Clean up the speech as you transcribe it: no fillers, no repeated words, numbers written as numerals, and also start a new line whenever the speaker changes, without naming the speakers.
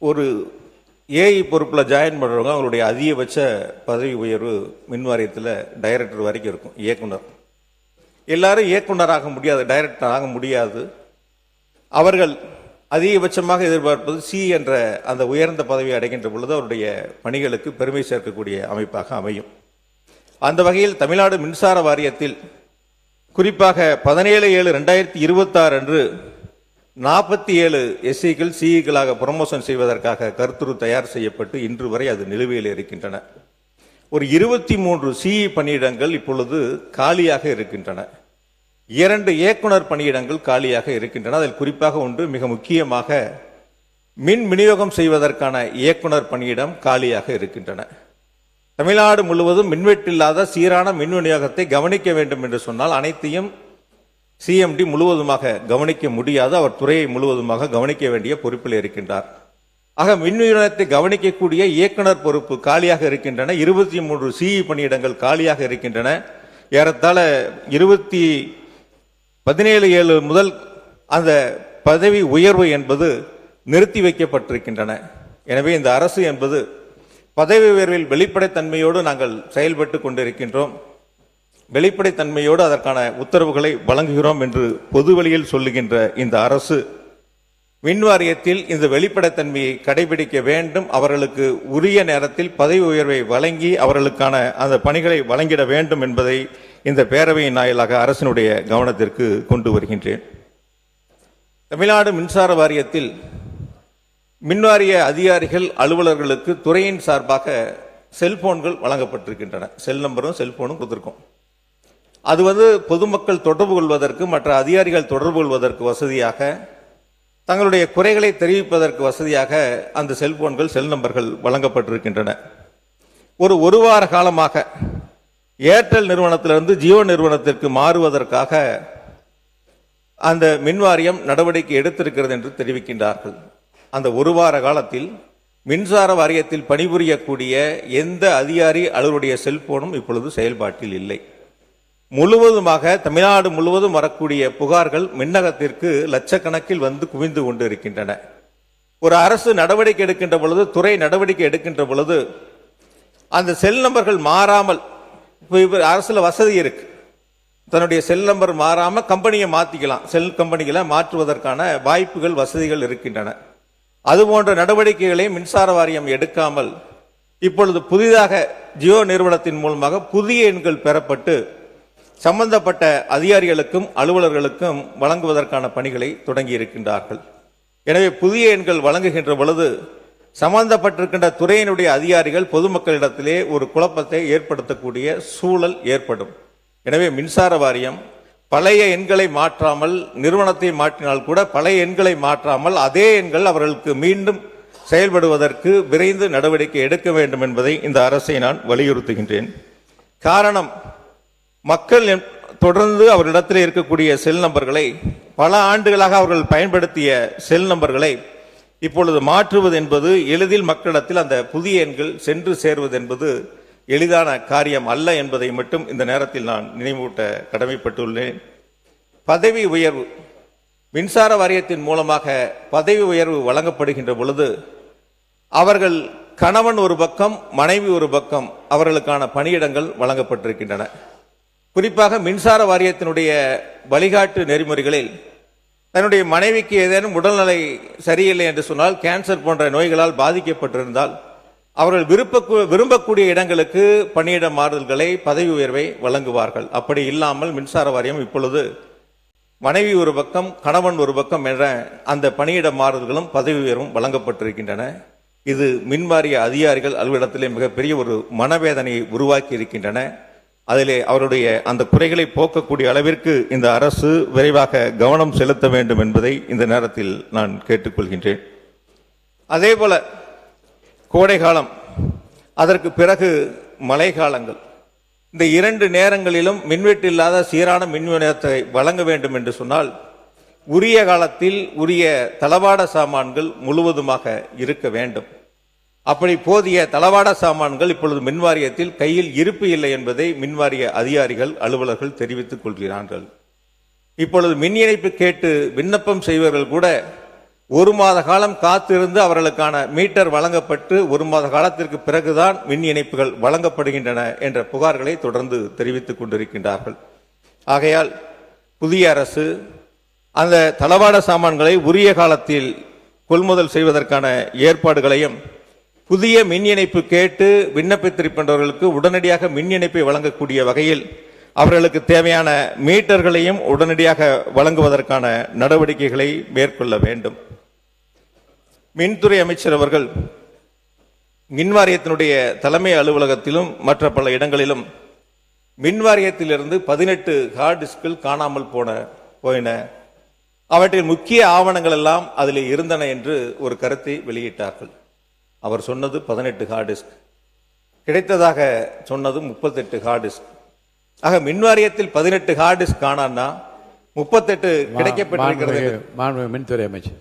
ஒரு ஏஐ பொறுப்பில் ஜாயின் பண்ணுறவங்க அவங்களுடைய அதிகபட்ச பதவி உயர்வு மின் வாரியத்தில் டைரக்டர் வரைக்கும் இருக்கும். இயக்குனர் எல்லாரும் இயக்குனராக முடியாது, டைரக்டர் ஆக முடியாது. அவர்கள் அதிகபட்சமாக எதிர்பார்ப்பது சி என்ற அந்த உயர்ந்த பதவி அடைகின்ற பொழுது அவருடைய பணிகளுக்கு பெருமை சேர்க்கக்கூடிய அமைப்பாக அமையும். அந்த வகையில் தமிழ்நாடு மின்சார வாரியத்தில் குறிப்பாக 17/7/2026 அன்று 47 எஸ்சிகள் சிஇக்களாக ப்ரமோஷன் செய்வதற்காக கருத்துரு தயார் செய்யப்பட்டு இன்று வரை அது நிலுவையில் இருக்கின்றன. ஒரு 23 சிஇ பணியிடங்கள் இப்பொழுது காலியாக இருக்கின்றன. 2 இயக்குனர் பணியிடங்கள் காலியாக இருக்கின்றன. அதில் குறிப்பாக ஒன்று மிக முக்கியமாக மின் விநியோகம் செய்வதற்கான இயக்குனர் பணியிடம் காலியாக இருக்கின்றன. தமிழ்நாடு முழுவதும் மின்வெட்டில்லாத சீரான மின் விநியோகத்தை கவனிக்க வேண்டும் என்று சொன்னால் அனைத்தையும் சிஎம்டி முழுவதுமாக கவனிக்க முடியாது. அவர் துறையை முழுவதுமாக கவனிக்க வேண்டிய பொறுப்பில் இருக்கின்றார். ஆக மின் விநியோகத்தை கவனிக்கக்கூடிய இயக்குனர் பொறுப்பு காலியாக இருக்கின்றன. 23 சிஇ பணியிடங்கள் காலியாக இருக்கின்றன. ஏறத்தாழ 17/7 முதல் அந்த பதவி உயர்வு என்பது நிறுத்தி வைக்கப்பட்டிருக்கின்றன. எனவே இந்த அரசு என்பது பதவி உயர்வில் வெளிப்படைத்தன்மையோடு நாங்கள் செயல்பட்டு கொண்டிருக்கின்றோம், வெளிப்படைத்தன்மையோடு அதற்கான உத்தரவுகளை வழங்குகிறோம் என்று பொதுவெளியில் சொல்லுகின்ற இந்த அரசு மின் வாரியத்தில் இந்த வெளிப்படைத்தன்மையை கடைபிடிக்க வேண்டும். அவர்களுக்கு உரிய நேரத்தில் பதவி உயர்வை வழங்கி அவர்களுக்கான அந்த பணிகளை வழங்கிட வேண்டும் என்பதை இந்த பேரவையின் வாயிலாக அரசினுடைய கவனத்திற்கு கொண்டு வருகின்றேன். தமிழ்நாடு மின்சார வாரியத்தில் மின்வாரிய அதிகாரிகள் அலுவலர்களுக்கு துறையின் சார்பாக செல்போன்கள் வழங்கப்பட்டிருக்கின்றன. செல் நம்பரும் செல்போனும் கொடுத்திருக்கோம். அது பொதுமக்கள் தொடர்பு கொள்வதற்கு, மற்ற அதிகாரிகள் தொடர்பு கொள்வதற்கு வசதியாக, தங்களுடைய குறைகளை தெரிவிப்பதற்கு வசதியாக அந்த செல்போன்கள், செல் நம்பர்கள் வழங்கப்பட்டிருக்கின்றன. ஒரு வார காலமாக ஏர்டெல் நிறுவனத்திலிருந்து ஜியோ நிறுவனத்திற்கு மாறுவதற்காக அந்த மின்வாரியம் நடவடிக்கை எடுத்திருக்கிறது என்று தெரிவிக்கின்றார்கள். அந்த ஒரு வார காலத்தில் மின்சார வாரியத்தில் பணிபுரியக்கூடிய எந்த அதிகாரி அவருடைய செல்போனும் இப்பொழுது செயல்பாட்டில் இல்லை. முழுவதுமாக தமிழ்நாடு முழுவதும் வரக்கூடிய புகார்கள் மின்னகத்திற்கு லட்சக்கணக்கில் குவிந்து கொண்டு இருக்கின்றன. ஒரு அரசு நடவடிக்கை எடுக்கின்ற பொழுது, துறை நடவடிக்கை எடுக்கின்ற பொழுது அந்த செல் நம்பர்கள் மாறாமல், அரசுல வசதி இருக்கு, தன்னுடைய செல் நம்பர் மாறாம கம்பெனியை மாத்திக்கலாம், செல் கம்பெனிகளை மாற்றுவதற்கான வாய்ப்புகள், வசதிகள் இருக்கின்றன. அதுபோன்ற நடவடிக்கைகளை மின்சார வாரியம் எடுக்காமல் இப்பொழுது புதிதாக ஜியோ நிறுவனத்தின் மூலமாக புதிய எண்கள் பெறப்பட்டு சம்பந்தப்பட்ட அதிகாரிகளுக்கும் அலுவலர்களுக்கும் வழங்குவதற்கான பணிகளை தொடங்கி இருக்கின்றார்கள். எனவே புதிய எண்கள் வழங்குகின்ற பொழுது சம்பந்தப்பட்டிருக்கின்ற துறையினுடைய அதிகாரிகள் பொதுமக்களிடத்திலே ஒரு குழப்பத்தை ஏற்படுத்தக்கூடிய சூழல் ஏற்படும். எனவே மின்சார வாரியம் பழைய எண்களை மாற்றாமல், நிறுவனத்தை மாற்றினால் கூட பழைய எண்களை மாற்றாமல் அதே எண்கள் அவர்களுக்கு மீண்டும் செயல்படுவதற்கு விரைந்து நடவடிக்கை எடுக்க வேண்டும் என்பதை இந்த அரசை நான் வலியுறுத்துகின்றேன். காரணம், மக்கள் தொடர்ந்து அவரிடத்தில் இருக்கக்கூடிய செல் நம்பர்களை, பல ஆண்டுகளாக அவர்கள் பயன்படுத்திய செல் நம்பர்களை இப்பொழுது மாற்றுவது என்பது எளிதில் மக்களிடத்தில் அந்த புதிய எண்கள் சென்று சேர்வது என்பது எளிதான காரியம் அல்ல என்பதை மட்டும் இந்த நேரத்தில் நான் நினைவூட்ட கடமைப்பட்டுள்ளேன். பதவி உயர்வு, மின்சார வாரியத்தின் மூலமாக பதவி உயர்வு வழங்கப்படுகின்ற பொழுது அவர்கள் கணவன் ஒரு பக்கம், மனைவி ஒரு பக்கம், அவர்களுக்கான பணியிடங்கள் வழங்கப்பட்டிருக்கின்றன. குறிப்பாக மின்சார வாரியத்தினுடைய வழிகாட்டு நெறிமுறைகளில் தன்னுடைய மனைவிக்கு ஏதேனும் உடல்நிலை சரியில்லை என்று சொன்னால், கேன்சர் போன்ற நோய்களால் பாதிக்கப்பட்டிருந்தால் அவர்கள் விரும்பக்கூடிய இடங்களுக்கு பணியிட மாறுதல்களை, பதவி உயர்வை வழங்குவார்கள். அப்படி இல்லாமல் மின்சார வாரியம் இப்பொழுது மனைவி ஒரு பக்கம், கணவன் ஒரு பக்கம் என்ற அந்த பணியிட மாறுதல்களும் பதவி உயர்வும் வழங்கப்பட்டிருக்கின்றன. இது மின்வாரிய அதிகாரிகள் அலுவலகத்திலே மிகப்பெரிய ஒரு மனவேதனையை உருவாக்கி இருக்கின்றன. அதிலே அவருடைய அந்த குறைகளை போக்கக்கூடிய அளவிற்கு இந்த அரசு விரைவாக கவனம் செலுத்த வேண்டும் என்பதை இந்த நேரத்தில் நான் கேட்டுக்கொள்கின்றேன். அதே போல கோடை காலம், அதற்கு பிறகு மழை காலங்கள், இந்த 2 நேரங்களிலும் மின்வெட்டு இல்லாத சீரான மின் விநியோகத்தை வழங்க வேண்டும் என்று சொன்னால் உரிய காலத்தில் உரிய தளவாட சாமான்கள் முழுவதுமாக இருக்க வேண்டும். அப்படி போதிய தளவாட சாமான்கள் இப்பொழுது மின்வாரியத்தில் கையில் இருப்பு இல்லை என்பதை மின்வாரிய அதிகாரிகள், அலுவலர்கள் தெரிவித்துக் கொள்கிறார்கள். இப்பொழுது மின் இணைப்பு கேட்டு விண்ணப்பம் செய்வர்கள் கூட ஒரு மாத காலம் காத்திருந்து அவர்களுக்கான மீட்டர் வழங்கப்பட்டு ஒரு மாத காலத்திற்கு பிறகுதான் மின் இணைப்புகள் வழங்கப்படுகின்றன என்ற புகார்களை தொடர்ந்து தெரிவித்துக் கொண்டிருக்கின்றார்கள். ஆகையால் புதிய அரசு அந்த தளவாட சாமான்களை உரிய காலத்தில் கொள்முதல் செய்வதற்கான ஏற்பாடுகளையும், புதிய மின் இணைப்பு கேட்டு விண்ணப்பித்திருக்கின்றவர்களுக்கு உடனடியாக மின் இணைப்பை வழங்கக்கூடிய வகையில் அவர்களுக்கு தேவையான மீட்டர்களையும் உடனடியாக வழங்குவதற்கான நடவடிக்கைகளை மேற்கொள்ள வேண்டும். மின்துறை அமைச்சர் அவர்கள் மின்வாரியத்தினுடைய தலைமை அலுவலகத்திலும் மற்ற பல இடங்களிலும் மின்வாரியத்திலிருந்து 18 ஹார்ட் டிஸ்கில் காணாமல் போயின, அவற்றின் முக்கிய ஆவணங்கள் எல்லாம் அதில் இருந்தன என்று ஒரு கருத்தை வெளியிட்டார்கள். அவர் சொன்னது 18 ஹார்ட் டிஸ்க், கிடைத்ததாக சொன்னது 38 ஹார்ட் டிஸ்க். ஆக மின்வாரியத்தில் 18 ஹார்ட் டிஸ்க் காணான்னா 38 கிடைக்கப்பட்டிருக்கிறது.
மின்துறை அமைச்சர்